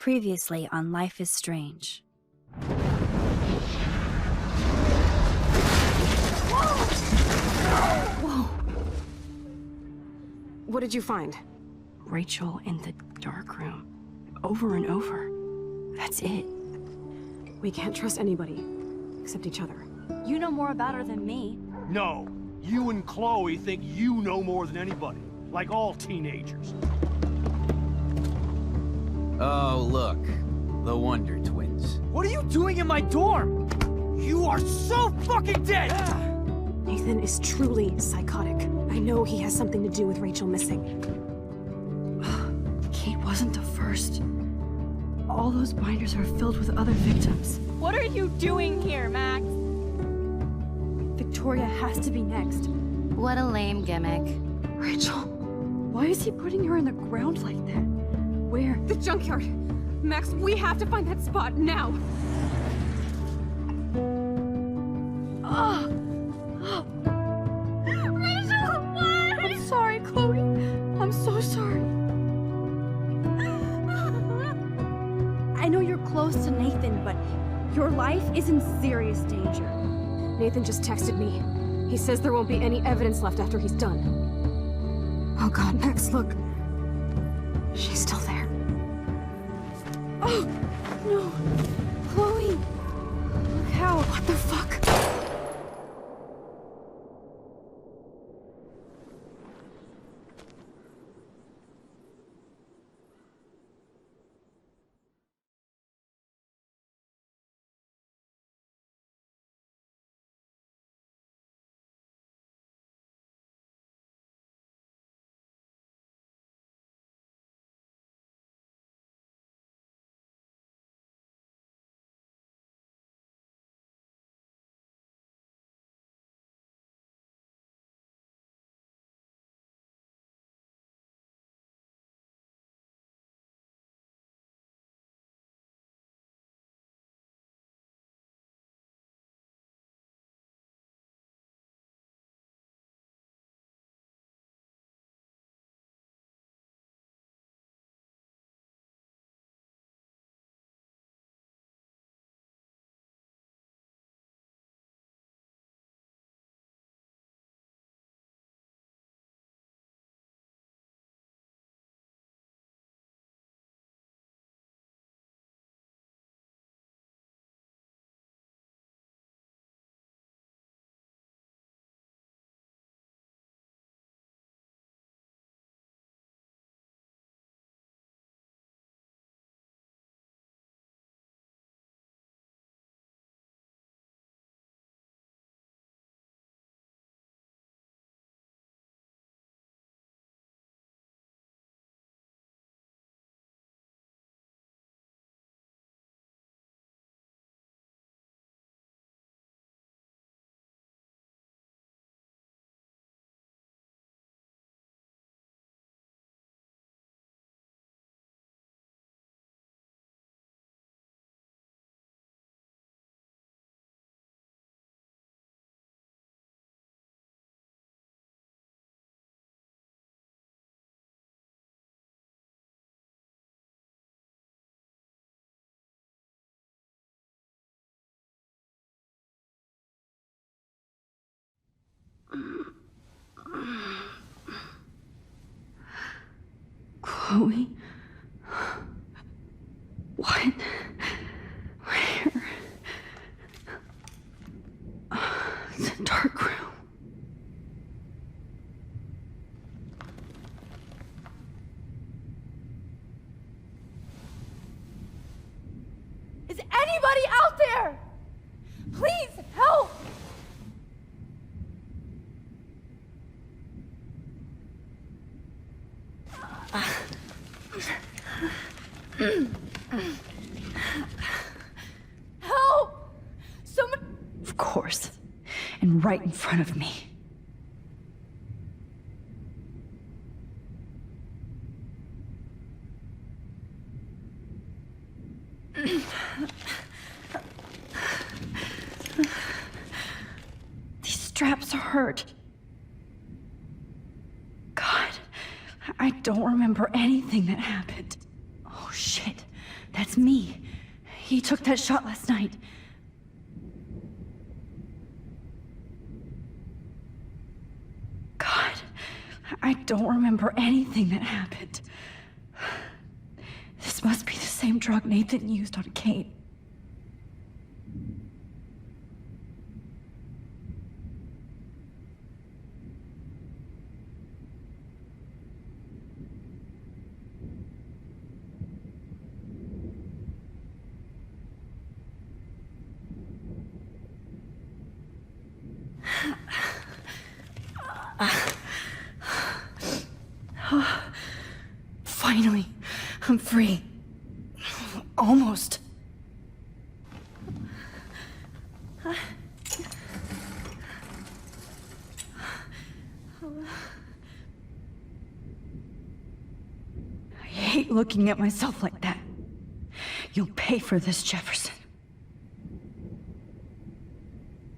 Previously on Life is Strange. Whoa! What did you find? Rachel in the dark room. Over and over. That's it. We can't trust anybody, except each other. You know more about her than me. No, you and Chloe think you know more than anybody, like all teenagers. Oh, look. The Wonder Twins. What are you doing in my dorm? You are so fucking dead! Nathan is truly psychotic. I know he has something to do with Rachel missing. Kate wasn't the first. All those binders are filled with other victims. What are you doing here, Max? Victoria has to be next. What a lame gimmick. Rachel, why is he putting her in the ground like that? Where? The junkyard! Max, we have to find that spot now! Rachel, what? I'm sorry, Chloe. I'm so sorry. I know you're close to Nathan, but your life is in serious danger. Nathan just texted me. He says there won't be any evidence left after he's done. Oh God, Max, look. She's still there. Oh, no. Chloe. Look how. What the fuck? Chloe? What? Where? It's a dark room. Is anybody out there? Please help! Help! Someone... Of course. And right in front of me. These straps hurt. God, I don't remember anything that happened. Oh shit, that That's me. He took that shot last night. God, I don't remember anything that happened. This must be the same drug Nathan used on Kate. Finally, I'm free. Almost. I hate looking at myself like that. You'll pay for this, Jefferson.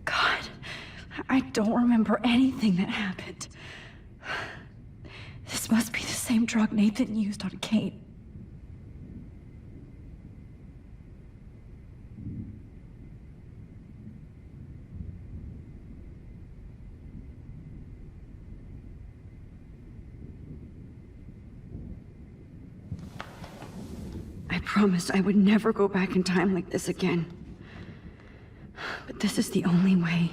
God, I don't remember anything that happened. This must be the same drug Nathan used on Kate. I promised I would never go back in time like this again. But this is the only way.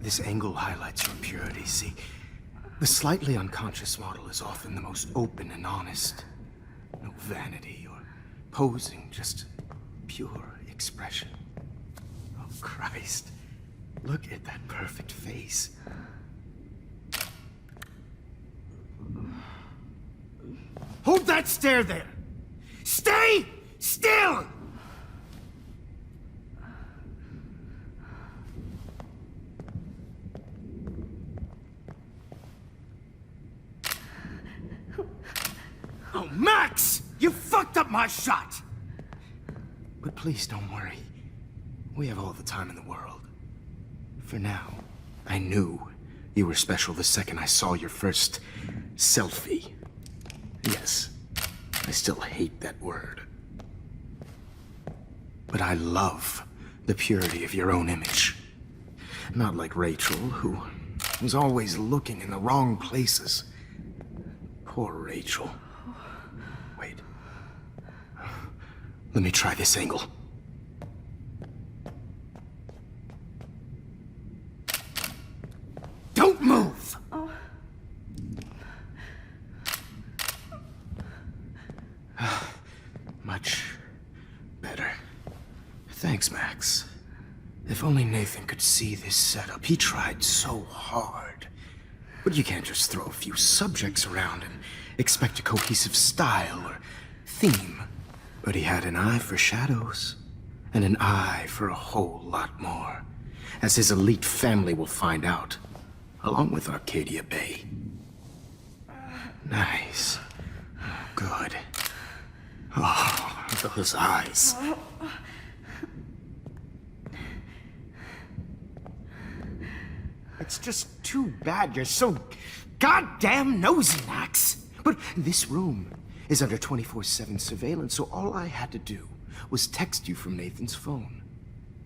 This angle highlights your purity, see? The slightly unconscious model is often the most open and honest. No vanity or posing, just pure expression. Oh, Christ. Look at that perfect face. Hold that stare there! Stay still! Oh, Max! You fucked up my shot! But please don't worry. We have all the time in the world. For now, I knew you were special the second I saw your first selfie. Yes, I still hate that word. But I love the purity of your own image. Not like Rachel, who was always looking in the wrong places. Poor Rachel. Wait. Let me try this angle. Don't move! Much better. Thanks, Max. If only Nathan could see this setup. He tried so hard. But you can't just throw a few subjects around and expect a cohesive style or theme. But he had an eye for shadows, and an eye for a whole lot more, as his elite family will find out, along with Arcadia Bay. Nice. Good. Oh, those eyes. It's just too bad you're so goddamn nosy, Max. But this room is under 24/7 surveillance, so all I had to do was text you from Nathan's phone.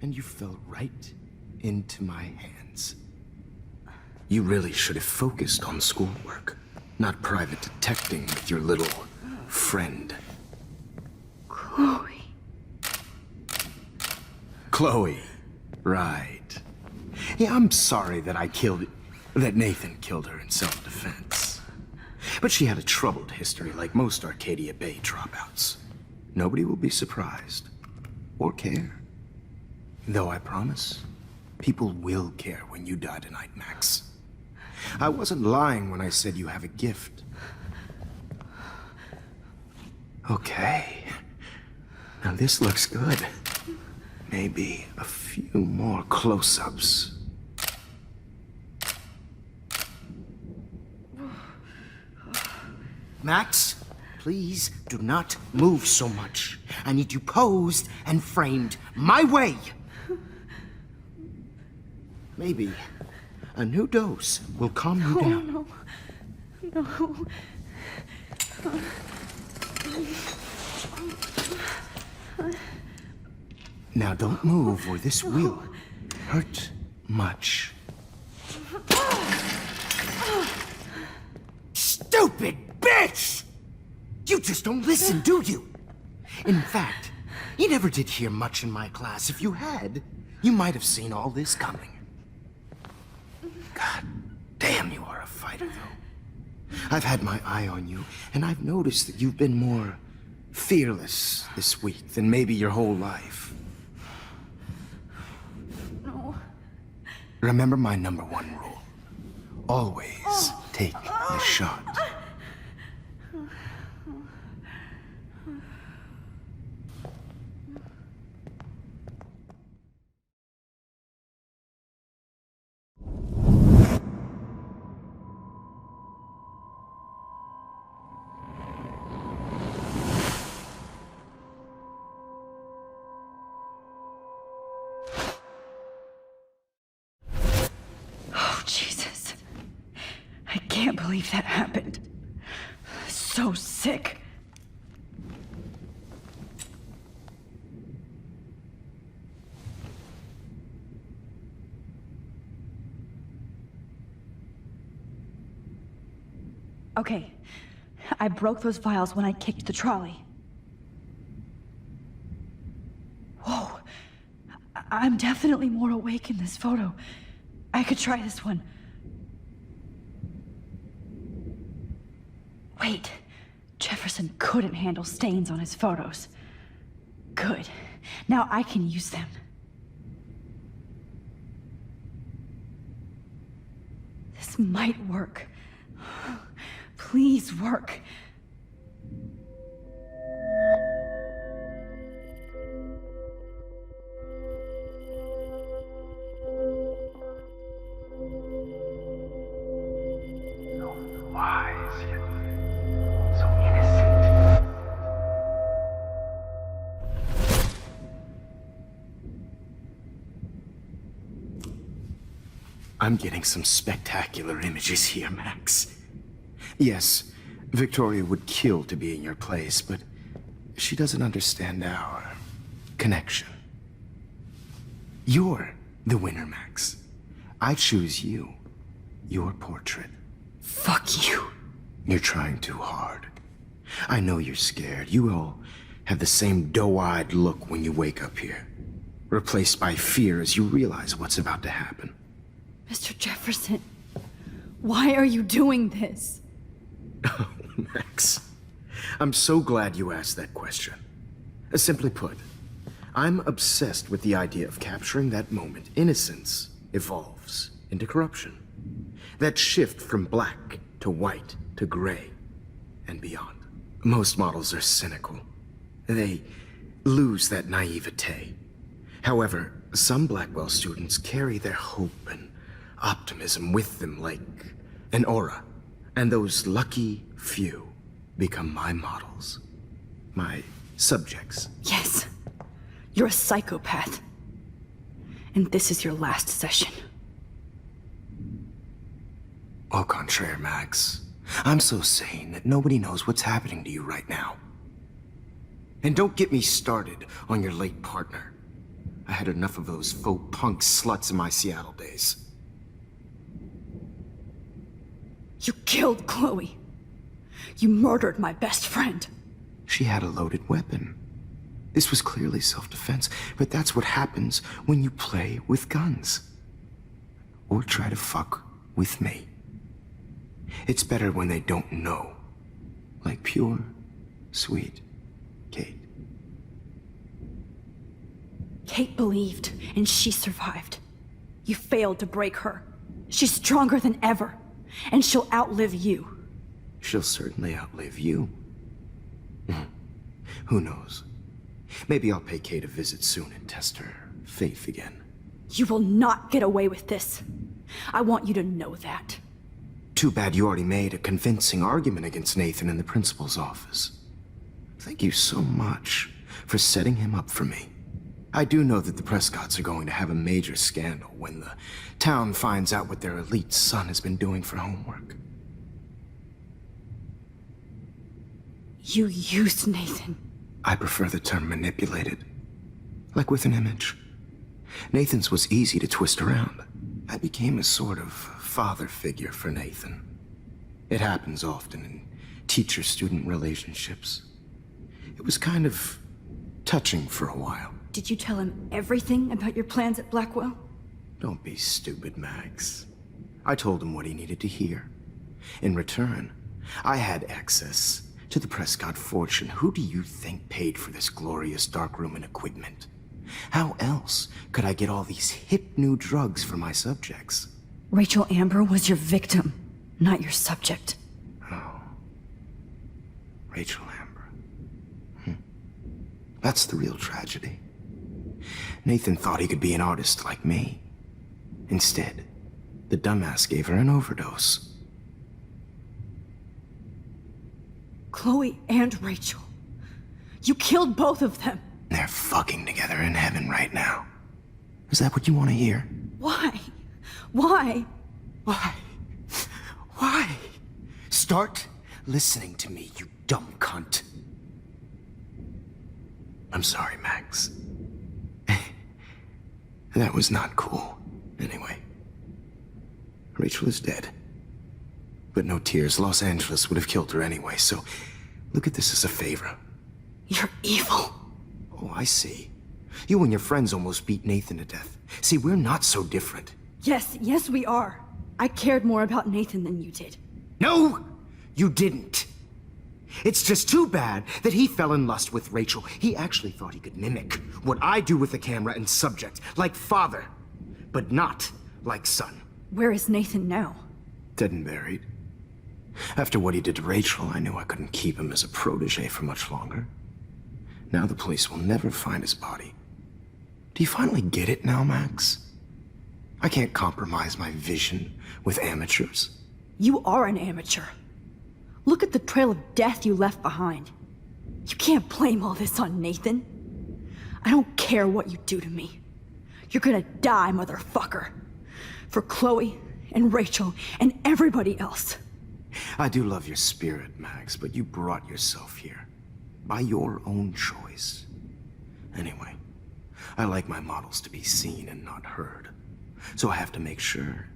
And you fell right into my hands. You really should have focused on schoolwork, not private detecting with your little friend. Chloe. Chloe. Right. Yeah, I'm sorry that Nathan killed her in self-defense. But she had a troubled history like most Arcadia Bay dropouts. Nobody will be surprised. Or care. Though I promise, people will care when you die tonight, Max. I wasn't lying when I said you have a gift. Okay. Now this looks good. Maybe a few more close-ups. Max, please do not move so much. I need you posed and framed my way. Maybe a new dose will calm you down. No. Now don't move or this will hurt much. Stupid bitch! You just don't listen, do you? In fact, you never did hear much in my class. If you had, you might have seen all this coming. God damn, you are a fighter, though. I've had my eye on you, and I've noticed that you've been more fearless this week than maybe your whole life. No. Remember my #1 rule. Always take the shot. Oh, Jesus. I can't believe that happened. So sick. Okay, I broke those vials when I kicked the trolley. Whoa, I'm definitely more awake in this photo. I could try this one. Wait, Jefferson couldn't handle stains on his photos. Good, now I can use them. This might work. Please work. I'm getting some spectacular images here, Max. Yes, Victoria would kill to be in your place, but she doesn't understand our connection. You're the winner, Max. I choose you. Your portrait. Fuck you. You're trying too hard. I know you're scared. You all have the same doe-eyed look when you wake up here, replaced by fear as you realize what's about to happen. Mr. Jefferson, why are you doing this? Oh, Max. I'm so glad you asked that question. Simply put, I'm obsessed with the idea of capturing that moment innocence evolves into corruption. That shift from black to white to gray and beyond. Most models are cynical. They lose that naivete. However, some Blackwell students carry their hope and optimism with them like an aura. And those lucky few become my models. My subjects. Yes, you're a psychopath. And this is your last session. Au contraire, Max. I'm so sane that nobody knows what's happening to you right now. And don't get me started on your late partner. I had enough of those faux punk sluts in my Seattle days. You killed Chloe. You murdered my best friend. She had a loaded weapon. This was clearly self-defense, but that's what happens when you play with guns. Or try to fuck with me. It's better when they don't know. Like pure, sweet Kate. Kate believed, and she survived. You failed to break her. She's stronger than ever, and she'll outlive you. She'll certainly outlive you. Who knows? Maybe I'll pay Kate a visit soon and test her faith again. You will not get away with this. I want you to know that. Too bad you already made a convincing argument against Nathan in the principal's office. Thank you so much for setting him up for me. I do know that the Prescotts are going to have a major scandal when the town finds out what their elite son has been doing for homework. You used Nathan. I prefer the term manipulated. Like with an image. Nathan's was easy to twist around. I became a sort of father figure for Nathan. It happens often in teacher-student relationships. It was kind of touching for a while. Did you tell him everything about your plans at Blackwell? Don't be stupid, Max. I told him what he needed to hear. In return, I had access to the Prescott fortune. Who do you think paid for this glorious darkroom and equipment? How else could I get all these hip new drugs for my subjects? Rachel Amber was your victim, not your subject. Oh. Rachel Amber. That's the real tragedy. Nathan thought he could be an artist like me. Instead, the dumbass gave her an overdose. Chloe and Rachel. You killed both of them. They're fucking together in heaven right now. Is that what you want to hear? Why? Why? Why? Why? Start listening to me, you dumb cunt. I'm sorry, Max. That was not cool. Anyway, Rachel is dead. But no tears. Los Angeles would have killed her anyway, so look at this as a favor. You're evil. Oh, I see. You and your friends almost beat Nathan to death. See, we're not so different. Yes, we are. I cared more about Nathan than you did. No, you didn't. It's just too bad that he fell in lust with Rachel. He actually thought he could mimic what I do with the camera and subject, like father, but not like son. Where is Nathan now? Dead and buried. After what he did to Rachel, I knew I couldn't keep him as a protege for much longer. Now the police will never find his body. Do you finally get it now, Max? I can't compromise my vision with amateurs. You are an amateur. Look at the trail of death you left behind. You can't blame all this on Nathan. I don't care what you do to me. You're gonna die, motherfucker. For Chloe and Rachel and everybody else. I do love your spirit, Max, but you brought yourself here. By your own choice. Anyway, I like my models to be seen and not heard. So I have to make sure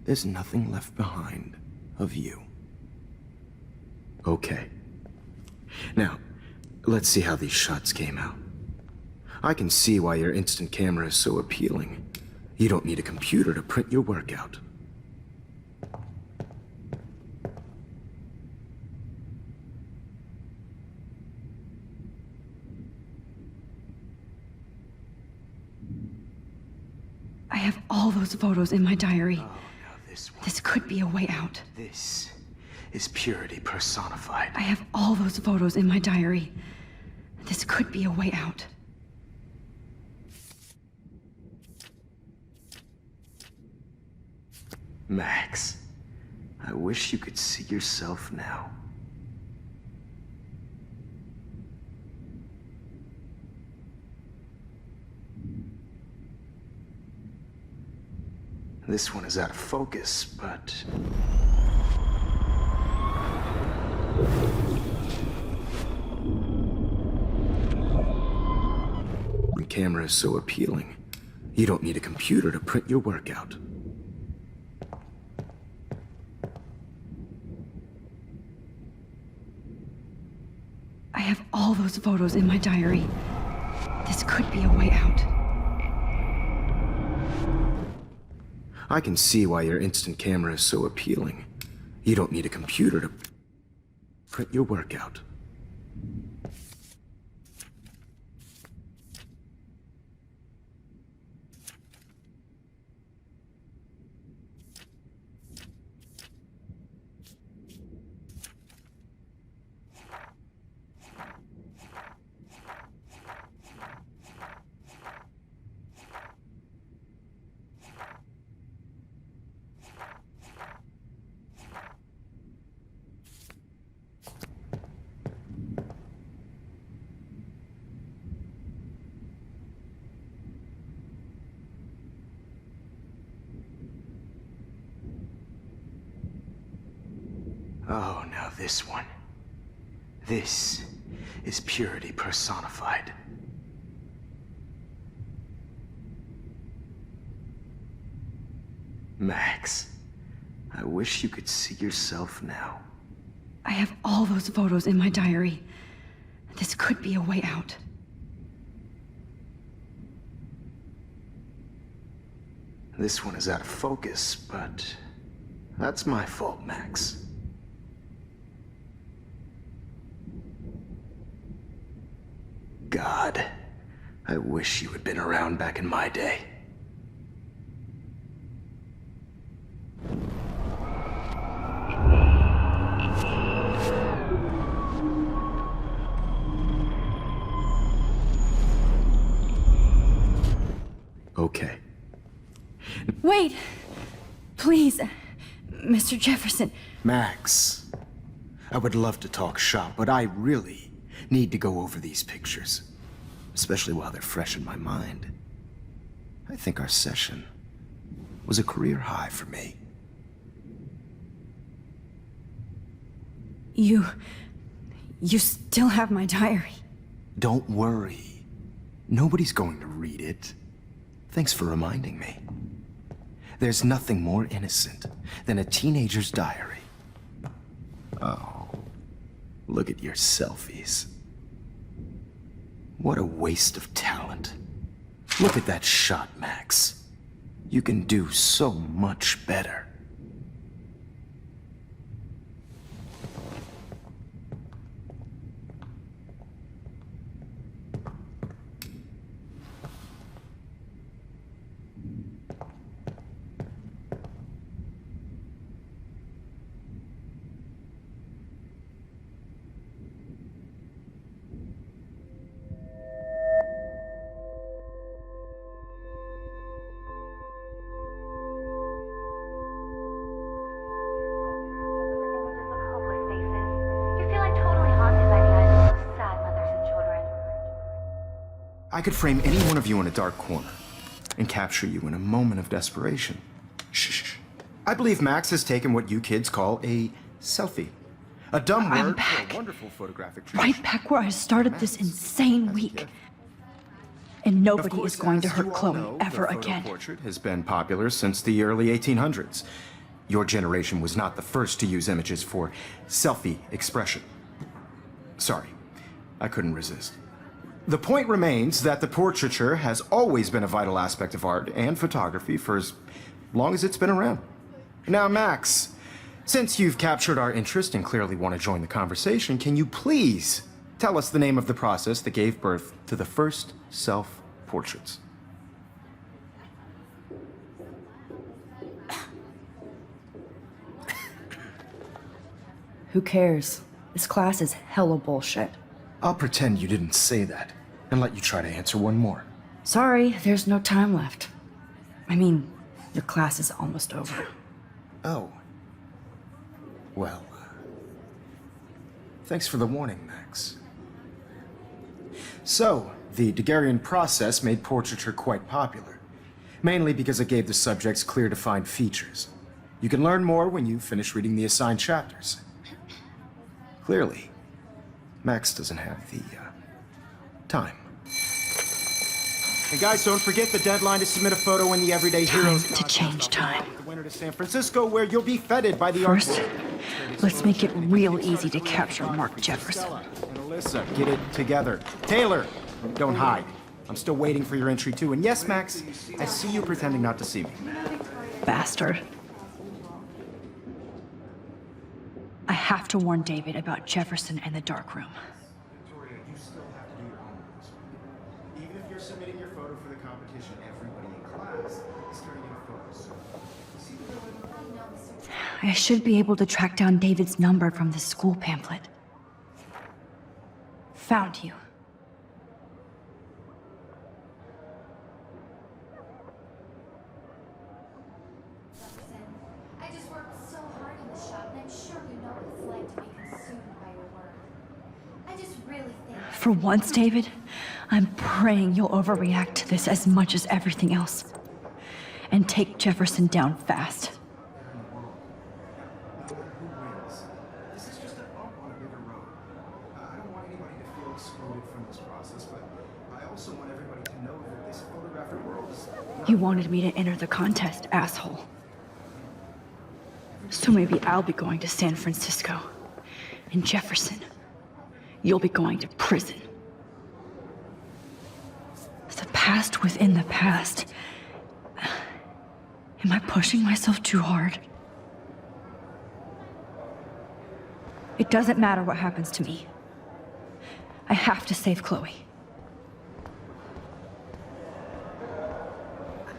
there's nothing left behind of you. Okay. Now, let's see how these shots came out. I can see why your instant camera is so appealing. You don't need a computer to print your work out. I have all those photos in my diary. Oh, now this one. This could be a way out. This is purity personified. I have all those photos in my diary. This could be a way out. Max, I wish you could see yourself now. This one is out of focus, but... The camera is so appealing. You don't need a computer to print your work out. I have all those photos in my diary. This could be a way out. I can see why your instant camera is so appealing. You don't need a computer to print your work out. Oh, now this one. This is purity personified. Max, I wish you could see yourself now. I have all those photos in my diary. This could be a way out. This one is out of focus, but that's my fault, Max. God, I wish you had been around back in my day. Okay. Wait! Please, Mr. Jefferson. Max, I would love to talk shop, but I really need to go over these pictures, especially while they're fresh in my mind. I think our session was a career high for me. You still have my diary. Don't worry. Nobody's going to read it. Thanks for reminding me. There's nothing more innocent than a teenager's diary. Oh, look at your selfies. What a waste of talent. Look at that shot, Max. You can do so much better. I could frame any one of you in a dark corner and capture you in a moment of desperation. Shh. I believe Max has taken what you kids call a selfie. A dumb I'm word back. for a wonderful photographic tradition. Right back where I started this insane week. And nobody is going to hurt Chloe ever again. The portrait has been popular since the early 1800s. Your generation was not the first to use images for selfie expression. Sorry, I couldn't resist. The point remains that the portraiture has always been a vital aspect of art and photography for as long as it's been around. Now, Max, since you've captured our interest and clearly want to join the conversation, can you please tell us the name of the process that gave birth to the first self-portraits? Who cares? This class is hella bullshit. I'll pretend you didn't say that and let you try to answer one more. Sorry, there's no time left. I mean, your class is almost over. Oh. Well, thanks for the warning, Max. So, the Daguerrean process made portraiture quite popular, mainly because it gave the subjects clear defined features. You can learn more when you finish reading the assigned chapters. Clearly, Max doesn't have the time. And guys, don't forget the deadline to submit a photo in the Everyday Heroes. Time to change time. The winter to San Francisco, where you'll be feted by the First, art. let's make it real easy to capture Mark Jefferson. And Alyssa, get it together. Taylor, don't hide. I'm still waiting for your entry too. And yes, Max, I see you pretending not to see me. Bastard. I have to warn David about Jefferson and the dark room. Victoria, you still have to do your homework this week. Even if you're submitting your photo for the competition, everybody in class is turning in photos. I should be able to track down David's number from the school pamphlet. Found you. I just worked so hard in the shop, and I'm sure you know what it's like to be consumed by your work. I just really think... For once, David, I'm praying you'll overreact to this as much as everything else. And take Jefferson down fast. wanted me to enter the contest, asshole. So maybe I'll be going to San Francisco. And Jefferson, you'll be going to prison. The past within the past. Am I pushing myself too hard? It doesn't matter what happens to me. I have to save Chloe.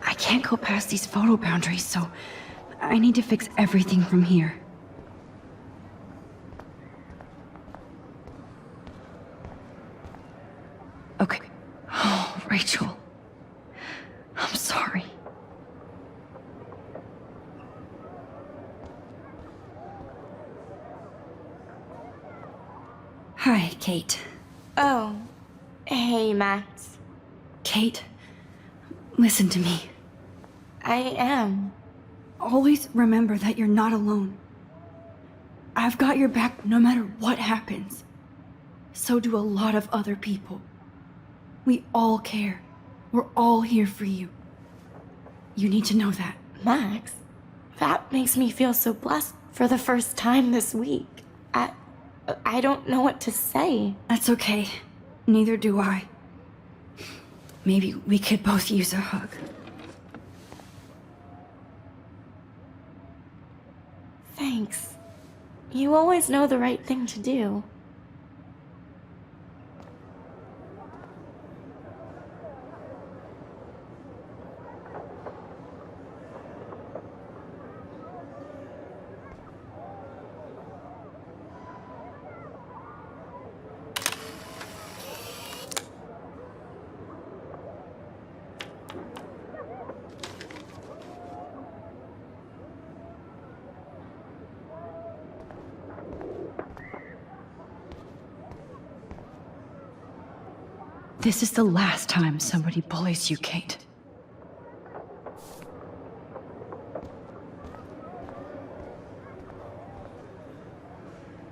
I can't go past these photo boundaries, so I need to fix everything from here. Okay. Oh, Rachel. I'm sorry. Hi, Kate. Oh. Hey, Max. Kate, listen to me. I am. Always remember that you're not alone. I've got your back no matter what happens. So do a lot of other people. We all care. We're all here for you. You need to know that. Max, that makes me feel so blessed for the first time this week. I don't know what to say. That's okay. Neither do I. Maybe we could both use a hug. Thanks. You always know the right thing to do. This is the last time somebody bullies you, Kate.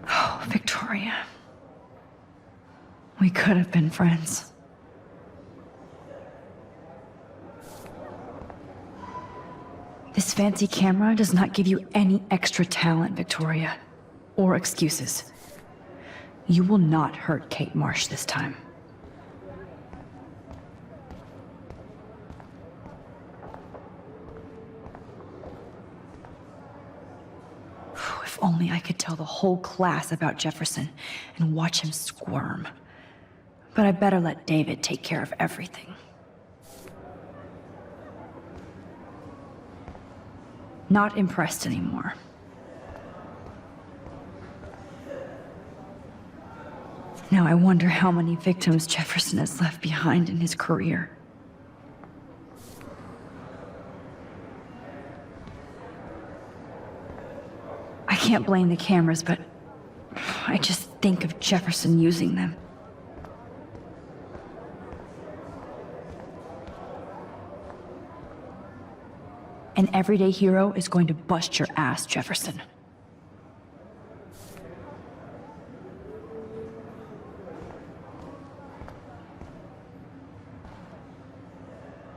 Oh, Victoria. We could have been friends. This fancy camera does not give you any extra talent, Victoria. Or excuses. You will not hurt Kate Marsh this time. If only I could tell the whole class about Jefferson and watch him squirm. But I better let David take care of everything. Not impressed anymore. Now I wonder how many victims Jefferson has left behind in his career. I can't blame the cameras, but I just think of Jefferson using them. An everyday hero is going to bust your ass, Jefferson.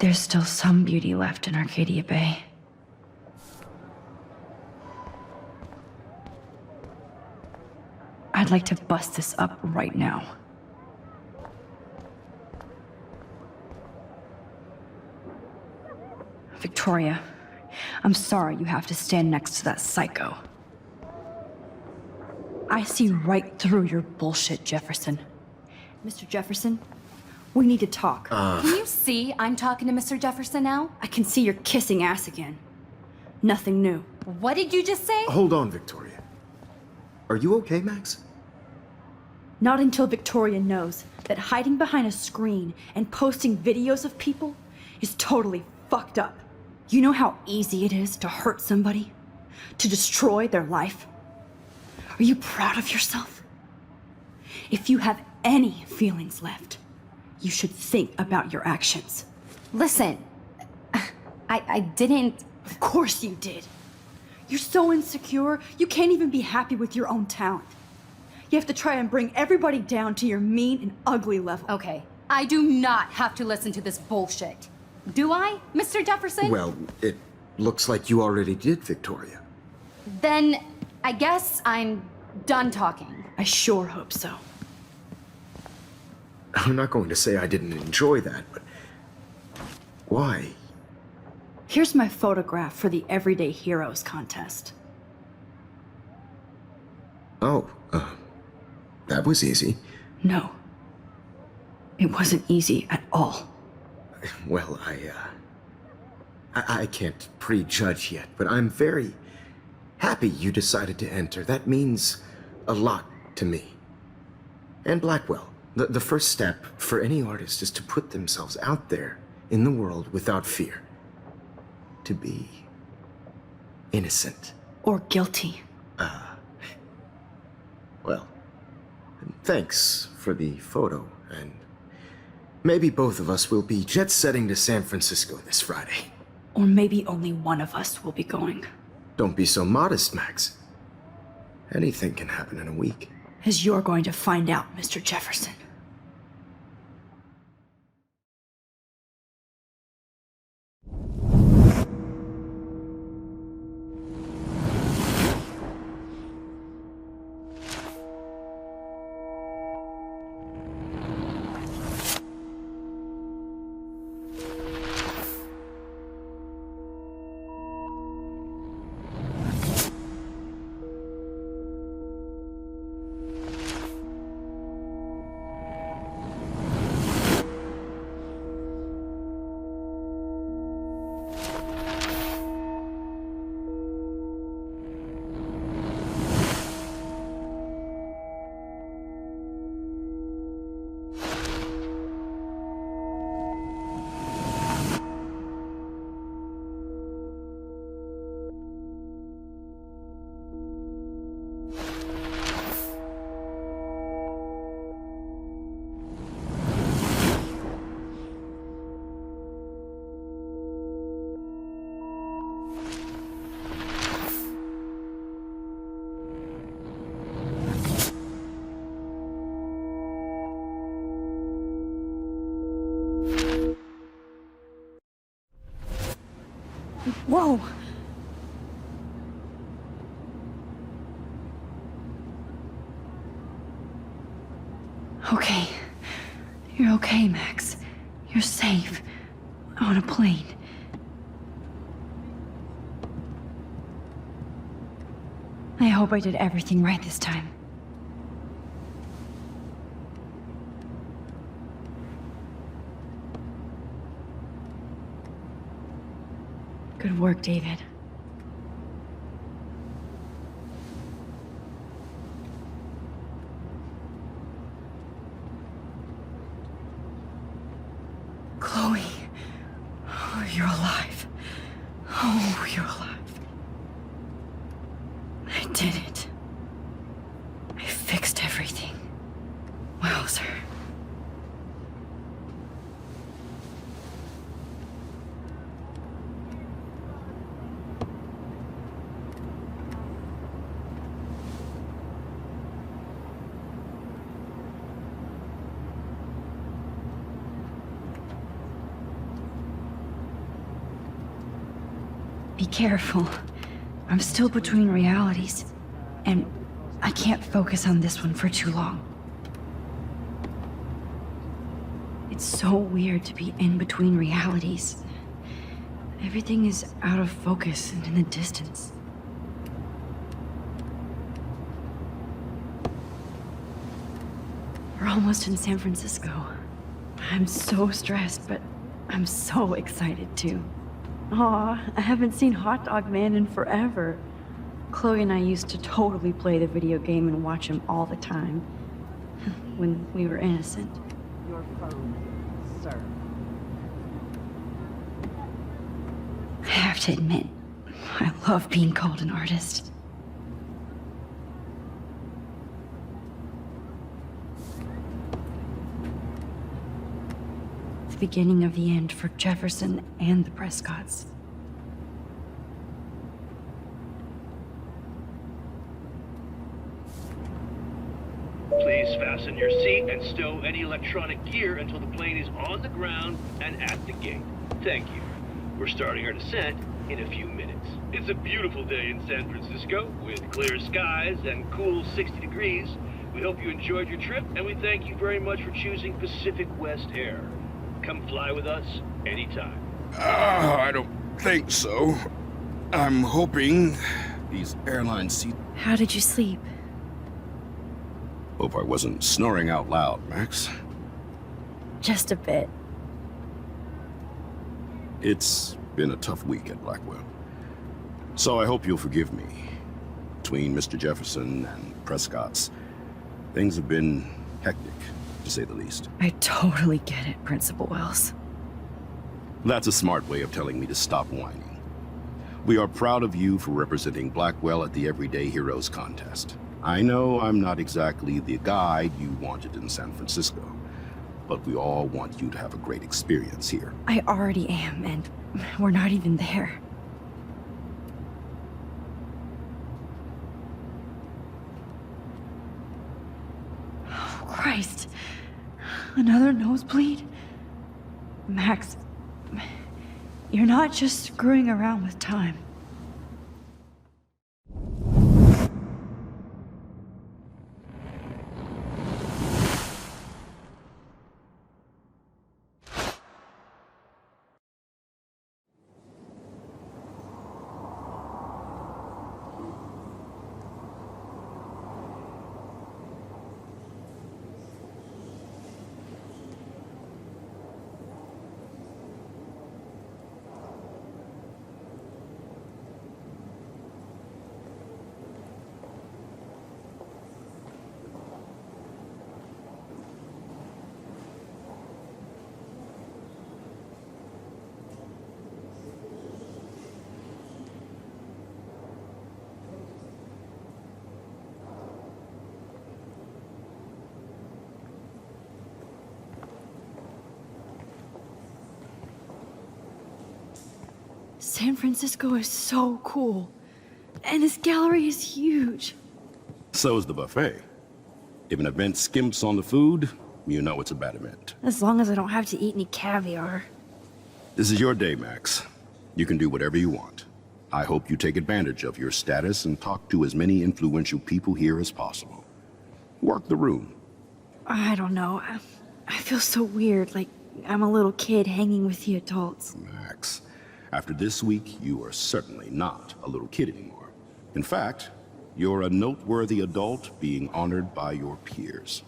There's still some beauty left in Arcadia Bay. I'd like to bust this up right now. Victoria, I'm sorry you have to stand next to that psycho. I see right through your bullshit, Jefferson. Mr. Jefferson, we need to talk. Can you see I'm talking to Mr. Jefferson now? I can see you're kissing ass again. Nothing new. What did you just say? Hold on, Victoria. Are you okay, Max? Not until Victoria knows that hiding behind a screen and posting videos of people is totally fucked up. You know how easy it is to hurt somebody? To destroy their life? Are you proud of yourself? If you have any feelings left, you should think about your actions. Listen, I didn't... Of course you did. You're so insecure, you can't even be happy with your own talent. You have to try and bring everybody down to your mean and ugly level. Okay, I do not have to listen to this bullshit. Do I, Mr. Jefferson? Well, it looks like you already did, Victoria. Then I guess I'm done talking. I sure hope so. I'm not going to say I didn't enjoy that, but why? Here's my photograph for the Everyday Heroes contest. Oh, that was easy. No. It wasn't easy at all. Well, I can't prejudge yet, but I'm very happy you decided to enter. That means a lot to me. And Blackwell. The first step for any artist is to put themselves out there in the world without fear. To be innocent. Or guilty. Well, thanks for the photo, and maybe both of us will be jet-setting to San Francisco this Friday. Or maybe only one of us will be going. Don't be so modest, Max. Anything can happen in a week. As you're going to find out, Mr. Jefferson. Whoa! Okay. You're okay, Max. You're safe. On a plane. I hope I did everything right this time. Good work, David. Chloe. Oh, you're alive. Oh, you're alive. I did it. I fixed everything. Wowzer. Be careful. I'm still between realities, and I can't focus on this one for too long. It's so weird to be in between realities. Everything is out of focus and in the distance. We're almost in San Francisco. I'm so stressed, but I'm so excited too. Aw, I haven't seen Hot Dog Man in forever. Chloe and I used to totally play the video game and watch him all the time. When we were innocent. Your phone, sir. I have to admit, I love being called an artist. The beginning of the end for Jefferson and the Prescotts. Please fasten your seat and stow any electronic gear until the plane is on the ground and at the gate. Thank you. We're starting our descent in a few minutes. It's a beautiful day in San Francisco with clear skies and cool 60 degrees. We hope you enjoyed your trip, and we thank you very much for choosing Pacific West Air. Come fly with us anytime. I don't think so. I'm hoping these airline seats... How did you sleep? Hope I wasn't snoring out loud, Max. Just a bit. It's been a tough week at Blackwell. So I hope you'll forgive me. Between Mr. Jefferson and Prescott's, things have been hectic, to say the least. I totally get it, Principal Wells. That's a smart way of telling me to stop whining. We are proud of you for representing Blackwell at the Everyday Heroes contest. I know I'm not exactly the guide you wanted in San Francisco, but we all want you to have a great experience here. I already am, and we're not even there. Oh, Christ. Another nosebleed? Max, you're not just screwing around with time. San Francisco is so cool. And this gallery is huge. So is the buffet. If an event skimps on the food, you know it's a bad event. As long as I don't have to eat any caviar. This is your day, Max. You can do whatever you want. I hope you take advantage of your status and talk to as many influential people here as possible. Work the room. I don't know. I feel so weird, like I'm a little kid hanging with the adults. Max, after this week, you are certainly not a little kid anymore. In fact, you're a noteworthy adult being honored by your peers.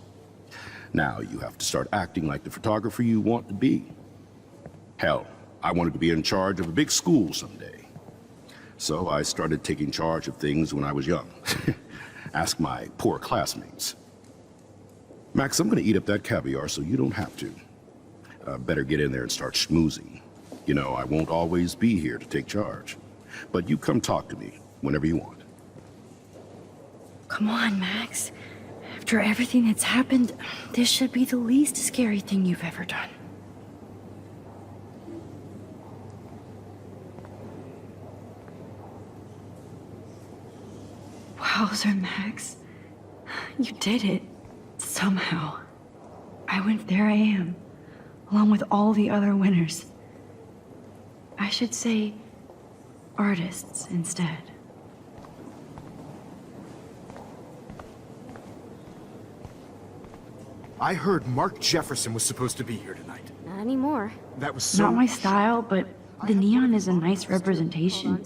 Now you have to start acting like the photographer you want to be. Hell, I wanted to be in charge of a big school someday. So I started taking charge of things when I was young. Ask my poor classmates. Max, I'm gonna eat up that caviar so you don't have to. Better get in there and start schmoozing. You know, I won't always be here to take charge. But you come talk to me whenever you want. Come on, Max. After everything that's happened, this should be the least scary thing you've ever done. Wowzer, Max. You did it. Somehow. I went there I am, along with all the other winners. I should say artists instead. I heard Mark Jefferson was supposed to be here tonight. Not anymore. That was so... Not my style, but the neon is a nice representation.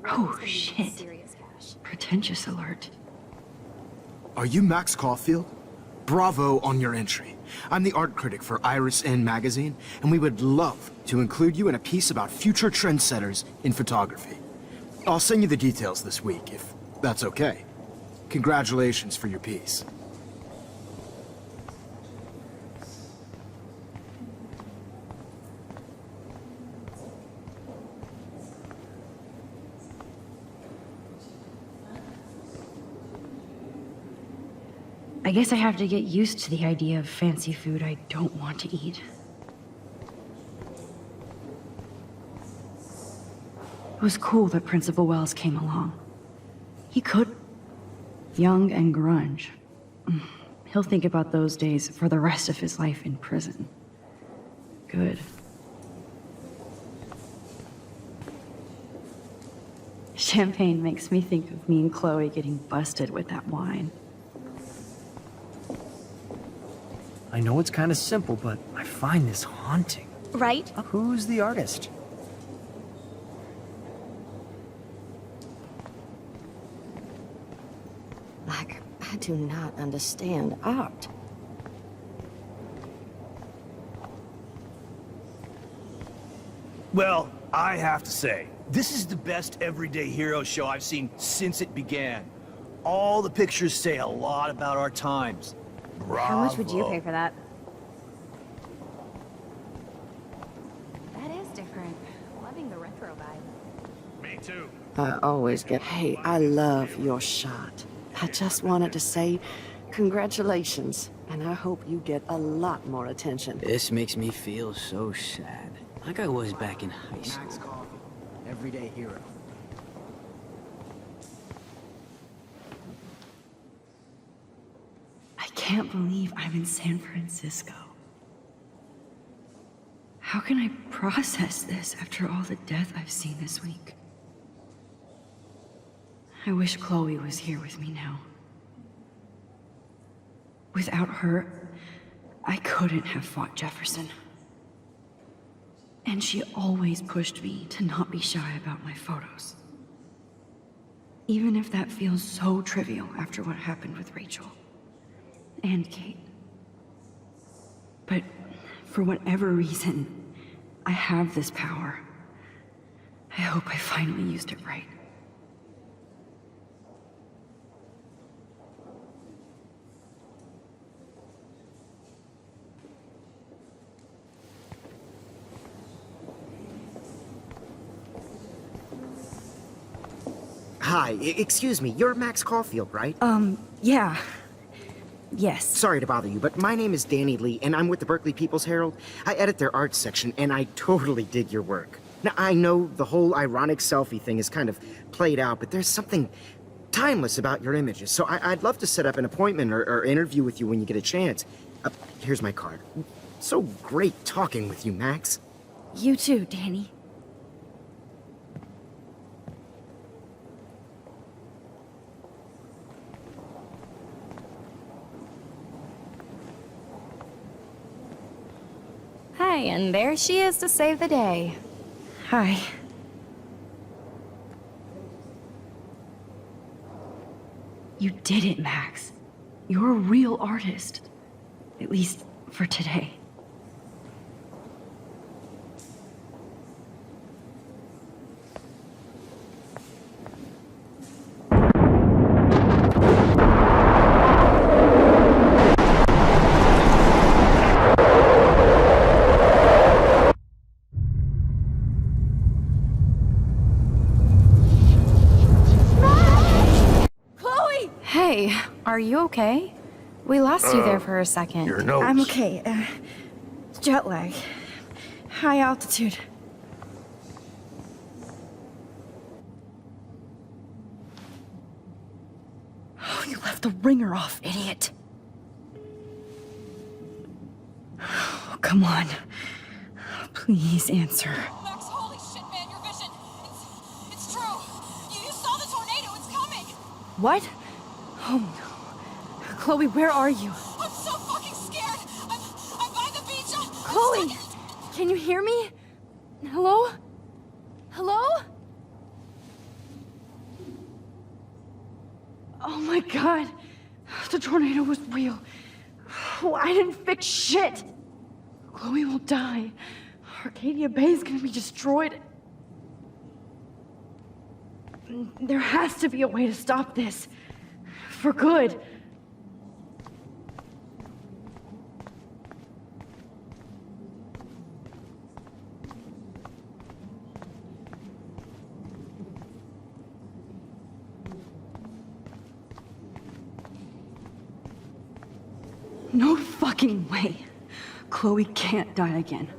Oh, shit. Pretentious alert. Are you Max Caulfield? Bravo on your entry. I'm the art critic for Iris N magazine, and we would love to include you in a piece about future trendsetters in photography. I'll send you the details this week, if that's okay. Congratulations for your piece. I guess I have to get used to the idea of fancy food I don't want to eat. It was cool that Principal Wells came along. He could. Young and grunge. He'll think about those days for the rest of his life in prison. Good. Champagne makes me think of me and Chloe getting busted with that wine. I know it's kind of simple, but I find this haunting. Right? Who's the artist? Like, I do not understand art. Well, I have to say, this is the best everyday hero show I've seen since it began. All the pictures say a lot about our times. Bravo. How much would you pay for that? That is different. Loving the retro vibe. Me too. I always get, hey, I love your shot. I just wanted to say congratulations, and I hope you get a lot more attention. This makes me feel so sad. Like I was back in high Max school. Caulfield, everyday hero. I can't believe I'm in San Francisco. How can I process this after all the death I've seen this week? I wish Chloe was here with me now. Without her, I couldn't have fought Jefferson. And she always pushed me to not be shy about my photos. Even if that feels so trivial after what happened with Rachel and Kate. But for whatever reason, I have this power. I hope I finally used it right. Hi, excuse me, you're Max Caulfield, right? Yeah. Yes. Sorry to bother you, but my name is Danny Lee, and I'm with the Berkeley People's Herald. I edit their arts section, and I totally dig your work. Now, I know the whole ironic selfie thing is kind of played out, but there's something timeless about your images, so I'd love to set up an appointment or interview with you when you get a chance. Here's my card. So great talking with you, Max. You too, Danny. Hi, and there she is to save the day. Hi. You did it, Max. You're a real artist. At least for today. Hey, are you okay? We lost you there for a second. Your nose. I'm okay. Jet lag. High altitude. Oh, you left the ringer off, idiot. Oh, come on. Please answer. Max, holy shit, man, your vision. It's true. You saw the tornado. It's coming. What? Oh no. Chloe, where are you? I'm so fucking scared. I'm by the beach. Chloe! Can you hear me? Hello? Hello? Oh my god. The tornado was real. Oh, I didn't fix shit. Chloe will die. Arcadia Bay is gonna be destroyed. There has to be a way to stop this. For good. No fucking way. Chloe can't die again.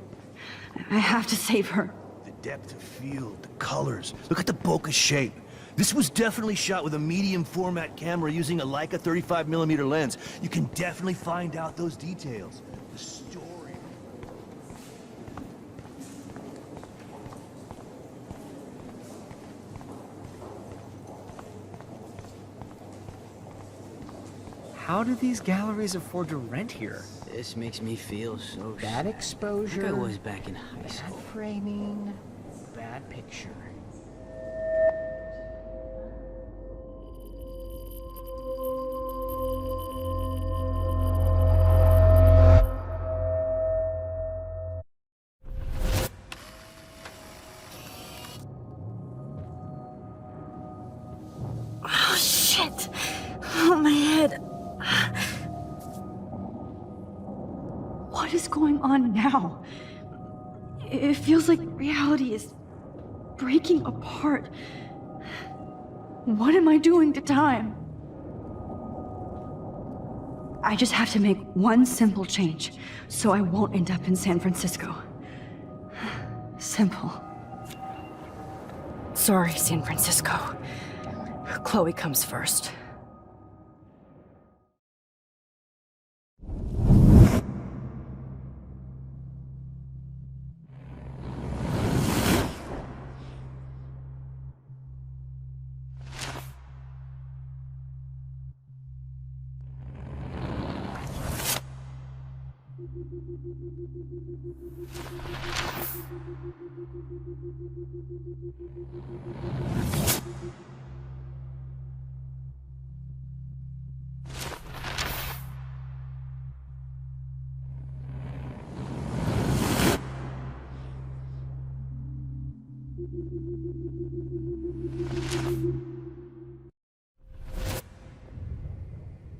I have to save her. The depth of field, the colors. Look at the bokeh shape. This was definitely shot with a medium format camera using a Leica 35mm lens. You can definitely find out those details. The story. How do these galleries afford to rent here? This makes me feel so Bad exposure. Like I was back in high school. Bad framing. Bad picture. Oh, shit. Oh, my head. What is going on now? It feels like reality is breaking apart. What am I doing to time? I just have to make one simple change, so I won't end up in San Francisco. Simple. Sorry, San Francisco. Chloe comes first.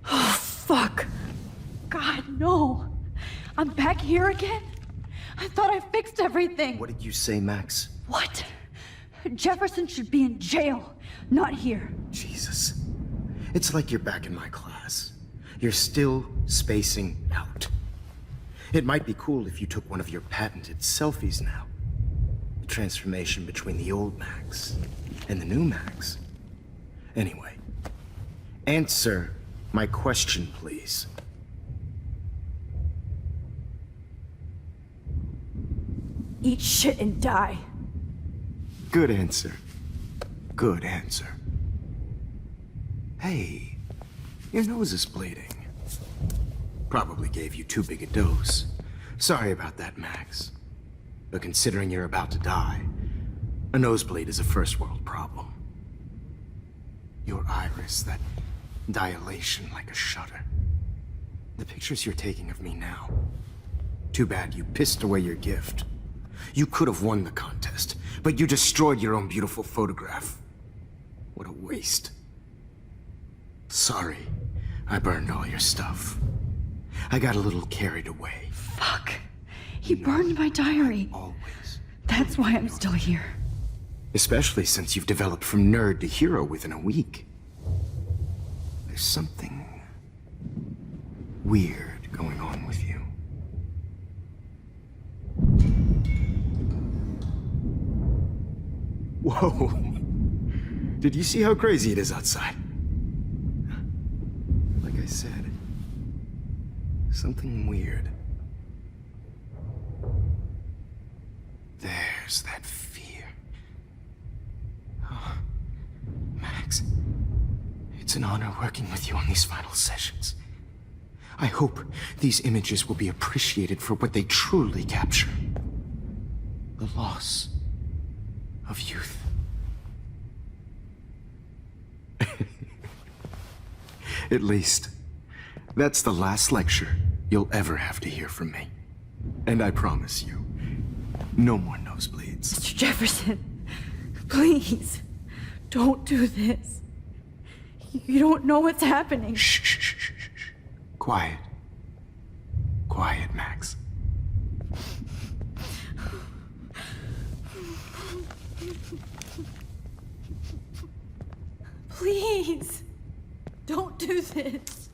Oh, fuck. God, no. I'm back here again? I thought I fixed everything. What did you say, Max? What? Jefferson should be in jail, not here. Jesus. It's like you're back in my class. You're still spacing out. It might be cool if you took one of your patented selfies now. The transformation between the old Max and the new Max. Anyway, answer my question, please. Eat shit and die. Good answer. Good answer. Hey, your nose is bleeding. Probably gave you too big a dose. Sorry about that, Max. But considering you're about to die, a nosebleed is a first world problem. Your iris, that dilation like a shutter. The pictures you're taking of me now. Too bad you pissed away your gift. You could have won the contest, but you destroyed your own beautiful photograph. What a waste. Sorry, I burned all your stuff. I got a little carried away. Fuck. He burned my diary. Always. That's why I'm still here. Especially since you've developed from nerd to hero within a week. There's something weird going on with you. Whoa. Did you see how crazy it is outside? Like I said, something weird. There's that fear. Oh, Max, it's an honor working with you on these final sessions. I hope these images will be appreciated for what they truly capture. The loss of youth. At least, that's the last lecture you'll ever have to hear from me. And I promise you, no more nosebleeds. Mr. Jefferson, please, don't do this. You don't know what's happening. Shh, shh, shh, shh, shh. Quiet. Quiet, Max. Please, don't do this.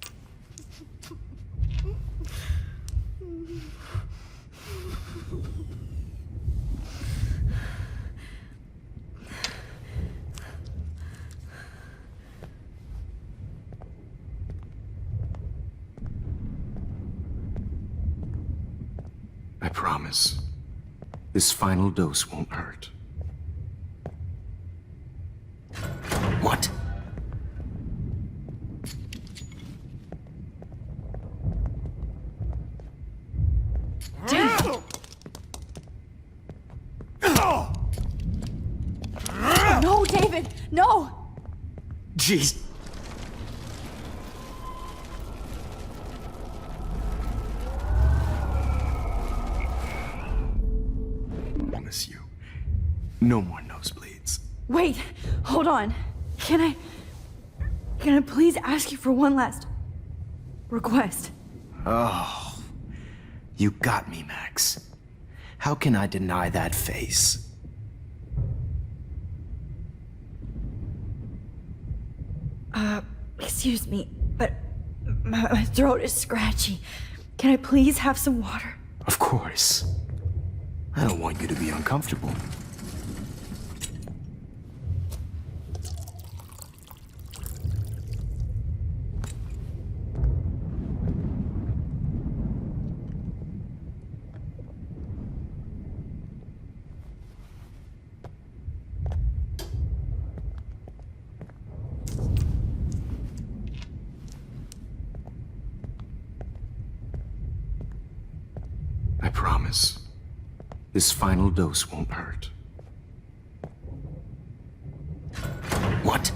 I promise, this final dose won't hurt. What? David, no! Jeez. I promise you. No more nosebleeds. Wait, hold on. Can I please ask you for one last request? Oh, you got me, Max. How can I deny that face? Excuse me, but my throat is scratchy. Can I please have some water? Of course. I don't want you to be uncomfortable. I promise. This final dose won't hurt. What?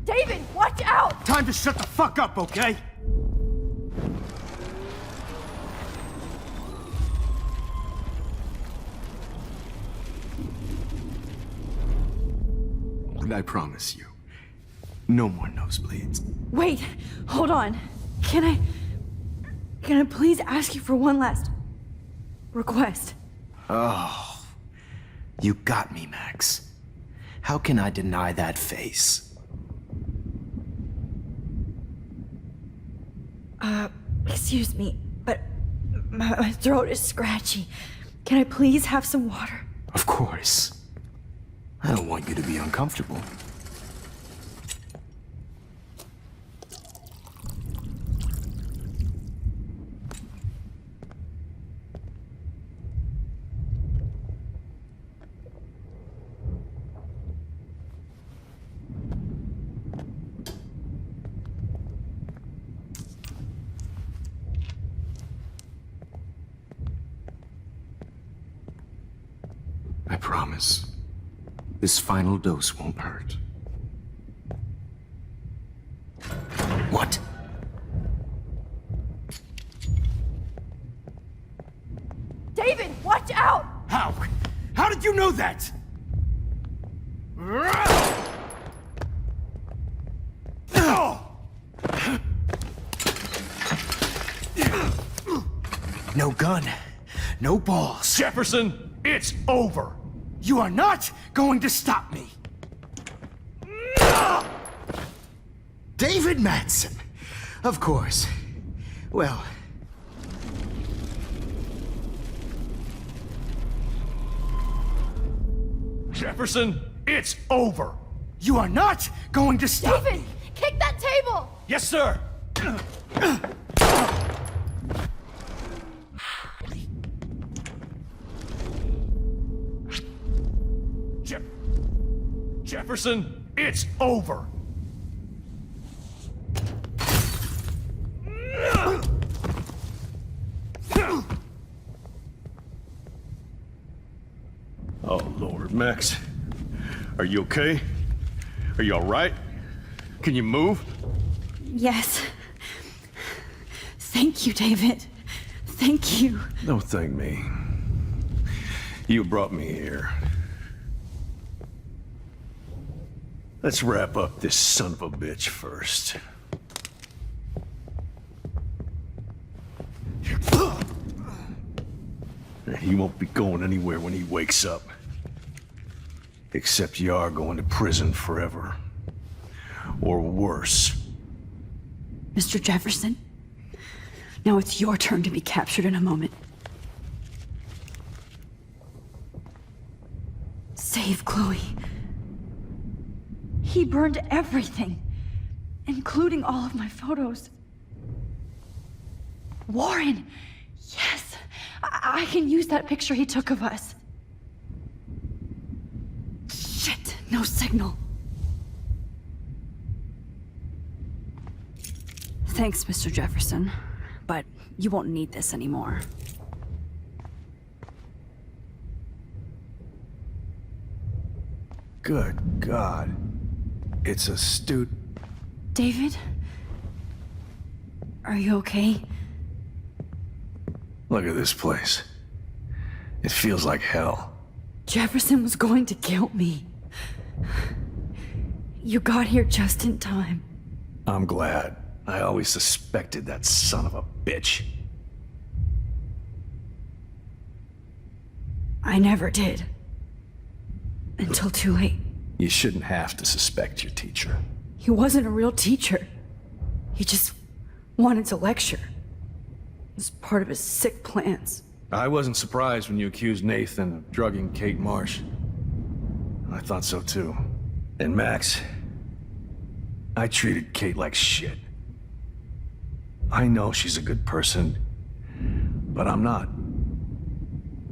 David, watch out! Time to shut the fuck up, okay? And I promise you, no more nosebleeds. Wait, hold on. Can I please ask you for one last request? Oh, you got me, Max. How can I deny that face? Excuse me, but my throat is scratchy. Can I please have some water? Of course. I don't want you to be uncomfortable. I promise. This final dose won't hurt. What? David, watch out! How? How did you know that? No gun, no balls. Jefferson, it's over. You are not going to stop me. David Madsen. Of course. Well. Jefferson, it's over. You are not going to stop David, me. kick that table! Yes, sir. Jefferson, it's over. Oh, Lord, Max. Are you okay? Are you all right? Can you move? Yes. Thank you, David. Thank you. Don't thank me. You brought me here. Let's wrap up this son of a bitch first. He won't be going anywhere when he wakes up. Except you are going to prison forever. Or worse. Mr. Jefferson, now it's your turn to be captured in a moment. Save Chloe. He burned everything, including all of my photos. Warren! Yes! I can use that picture he took of us. Shit! No signal. Thanks, Mr. Jefferson, but you won't need this anymore. Good God. It's a David? Are you okay? Look at this place. It feels like hell. Jefferson was going to kill me. You got here just in time. I'm glad. I always suspected that son of a bitch. I never did. Until too late. You shouldn't have to suspect your teacher. He wasn't a real teacher. He just wanted to lecture. It was part of his sick plans. I wasn't surprised when you accused Nathan of drugging Kate Marsh. I thought so too. And Max, I treated Kate like shit. I know she's a good person, but I'm not.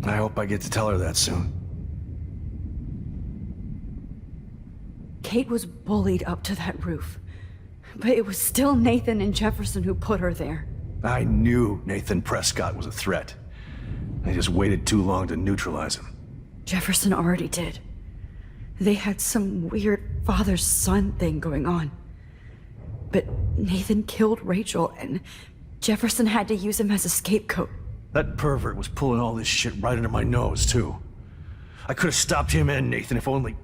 I hope I get to tell her that soon. Kate was bullied up to that roof. But it was still Nathan and Jefferson who put her there. I knew Nathan Prescott was a threat. I just waited too long to neutralize him. Jefferson already did. They had some weird father-son thing going on. But Nathan killed Rachel, and Jefferson had to use him as a scapegoat. That pervert was pulling all this shit right under my nose, too. I could have stopped him and Nathan if only...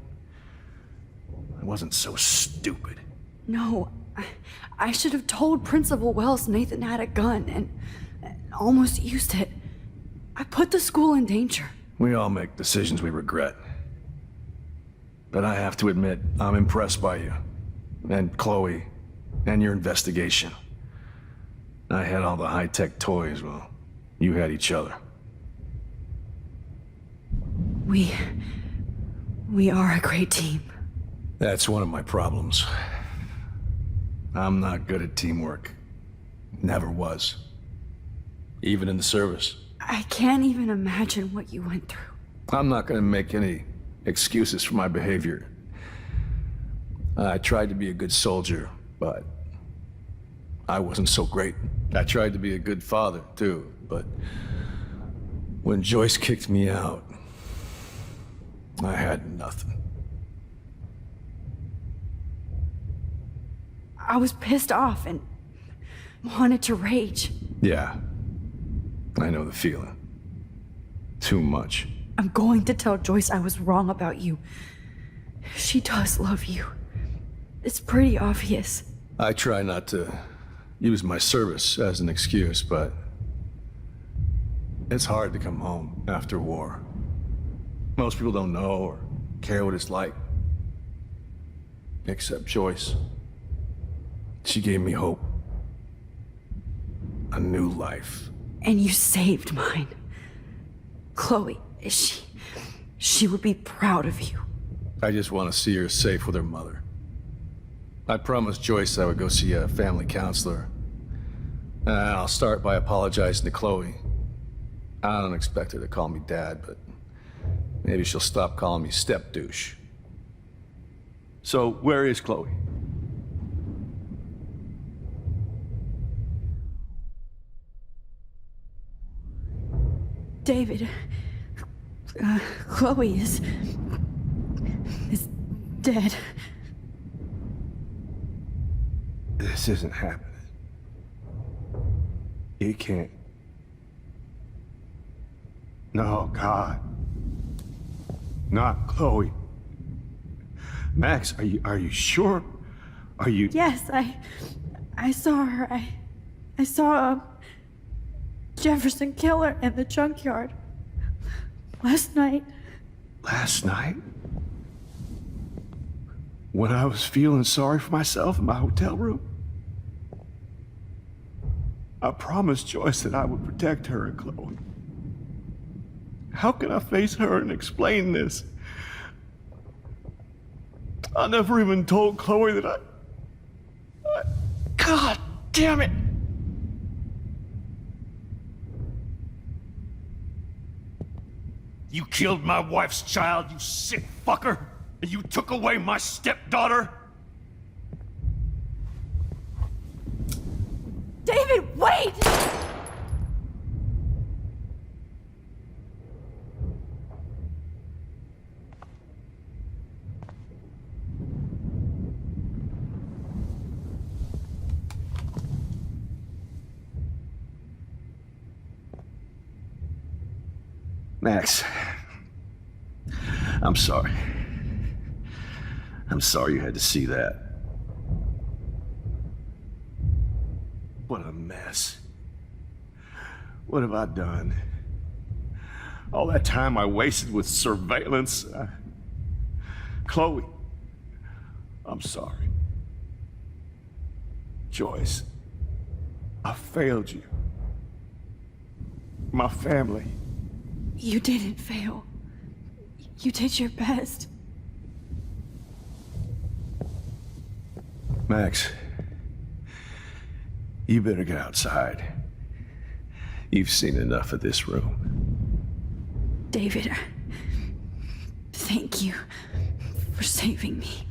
I wasn't so stupid. No, I should have told Principal Wells Nathan had a gun and almost used it. I put the school in danger. We all make decisions we regret. But I have to admit, I'm impressed by you. And Chloe. And your investigation. I had all the high-tech toys, well, you had each other. We are a great team. That's one of my problems. I'm not good at teamwork. Never was. Even in the service. I can't even imagine what you went through. I'm not gonna make any excuses for my behavior. I tried to be a good soldier, but I wasn't so great. I tried to be a good father, too, but when Joyce kicked me out, I had nothing. I was pissed off and wanted to rage. Yeah, I know the feeling. Too much. I'm going to tell Joyce I was wrong about you. She does love you. It's pretty obvious. I try not to use my service as an excuse, but it's hard to come home after war. Most people don't know or care what it's like. Except Joyce. She gave me hope. A new life. And you saved mine. Chloe, she would be proud of you. I just want to see her safe with her mother. I promised Joyce I would go see a family counselor. I'll start by apologizing to Chloe. I don't expect her to call me Dad, but maybe she'll stop calling me step douche. So, where is Chloe? David, Chloe is dead. This isn't happening. You can't. No, God. Not Chloe. Max, are you sure? Are you... Yes, I saw her. I saw Jefferson kill her in the junkyard. Last night. Last night? When I was feeling sorry for myself in my hotel room? I promised Joyce that I would protect her and Chloe. How can I face her and explain this? I never even told Chloe that I... God damn it! You killed my wife's child, you sick fucker! And you took away my stepdaughter? David, wait! Max, I'm sorry. I'm sorry you had to see that. What a mess. What have I done? All that time I wasted with surveillance. Chloe, I'm sorry. Joyce, I failed you. My family. You didn't fail. You did your best. Max, you better get outside. You've seen enough of this room. David, thank you for saving me.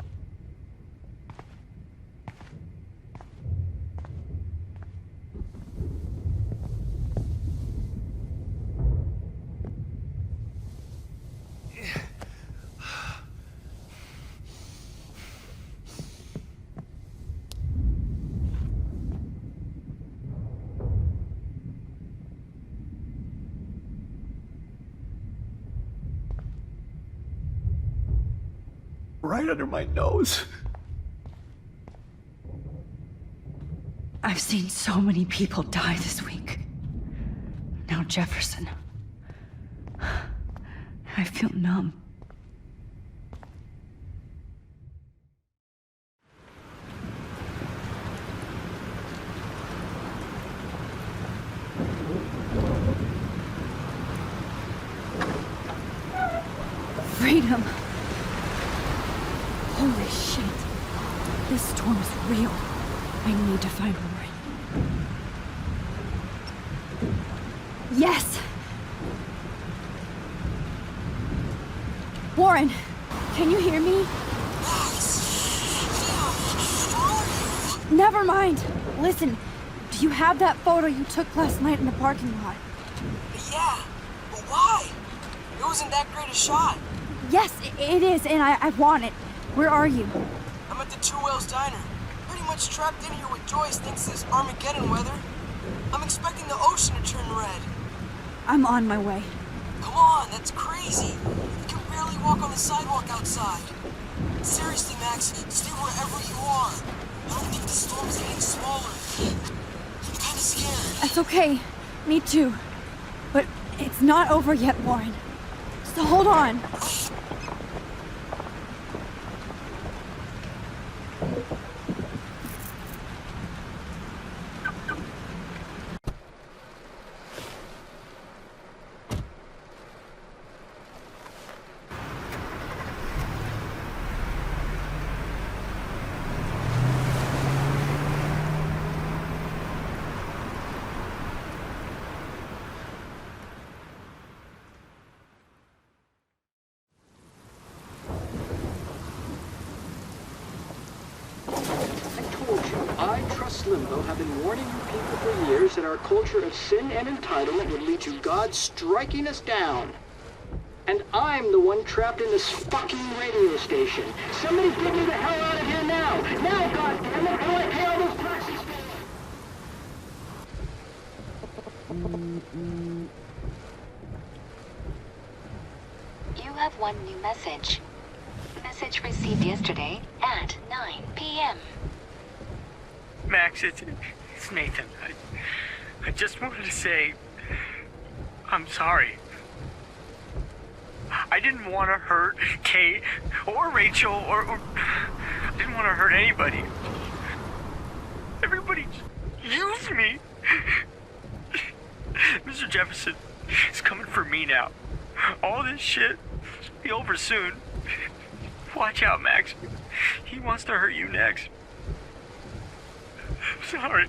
Right under my nose. I've seen so many people die this week. Now Jefferson. I feel numb. Freedom. Holy shit. This storm is real. I need to find Warren. Yes! Warren, can you hear me? Never mind. Listen, do you have that photo you took last night in the parking lot? Yeah, but why? It wasn't that great a shot. Yes, it is, and I want it. Where are you? I'm at the Two Whales Diner. Pretty much trapped in here with Joyce thinks this Armageddon weather. I'm expecting the ocean to turn red. I'm on my way. Come on, that's crazy. You can barely walk on the sidewalk outside. Seriously, Max, stay wherever you are. I don't think the storm's getting smaller. I'm kinda scared. That's okay. Me too. But it's not over yet, Warren. So hold on. Limbo have been warning you people for years that our culture of sin and entitlement would lead to God striking us down. And I'm the one trapped in this fucking radio station. Somebody get me the hell out of here now! Now, goddammit! How do I pay all those taxes? You have one new message. Message received yesterday at 9 p.m. Max, it's Nathan. I just wanted to say, I'm sorry. I didn't want to hurt Kate or Rachel or I didn't want to hurt anybody. Everybody used me. Mr. Jefferson is coming for me now. All this shit will be over soon. Watch out, Max. He wants to hurt you next. Sorry.